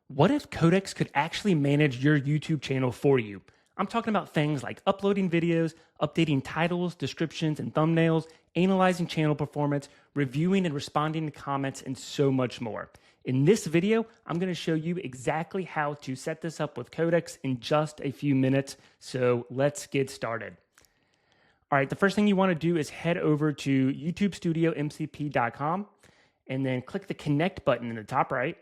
What if Codex could actually manage your YouTube channel for you? I'm talking about things like uploading videos, updating titles, descriptions, and thumbnails, analyzing channel performance, reviewing and responding to comments, and so much more. In this video, I'm going to show you exactly how to set this up with Codex in just a few minutes, so let's get started. All right, the first thing you want to do is head over to YouTube Studio MCP.com and then click the connect button in the top right,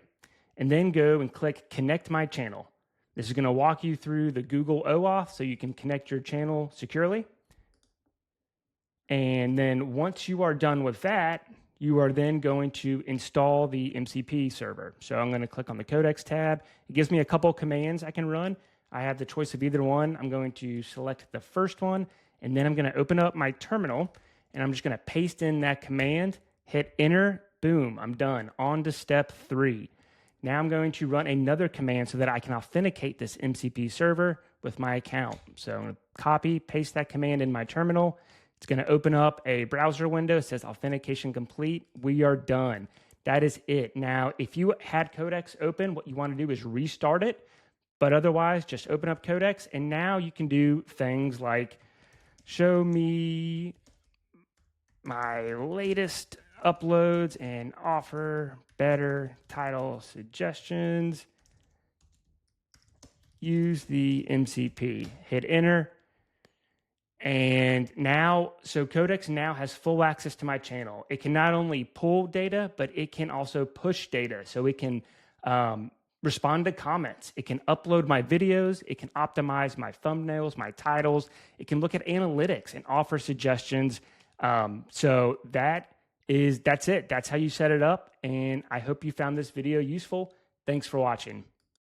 and then go and click connect my channel. This is going to walk you through the Google OAuth so you can connect your channel securely. And then once you are done with that, you are then going to install the MCP server. So I'm going to click on the Codex tab. It gives me a couple commands I can run. I have the choice of either one. I'm going to select the first one, and then I'm going to open up my terminal, and I'm just going to paste in that command, hit enter, boom, I'm done. On to step 3. Now I'm going to run another command so that I can authenticate this MCP server with my account. So I'm going to copy, paste that command in my terminal. It's going to open up a browser window. It says authentication complete. We are done. That is it. Now, if you had Codex open, what you want to do is restart it. But otherwise, just open up Codex, and now you can do things like show me my latest uploads and offer better title suggestions. Use the MCP. Hit enter. And now, so Codex now has full access to my channel. It can not only pull data, but it can also push data. So it can respond to comments. It can upload my videos. It can optimize my thumbnails, my titles. It can look at analytics and offer suggestions. So that's it. That's how you set it up. And I hope you found this video useful. Thanks for watching.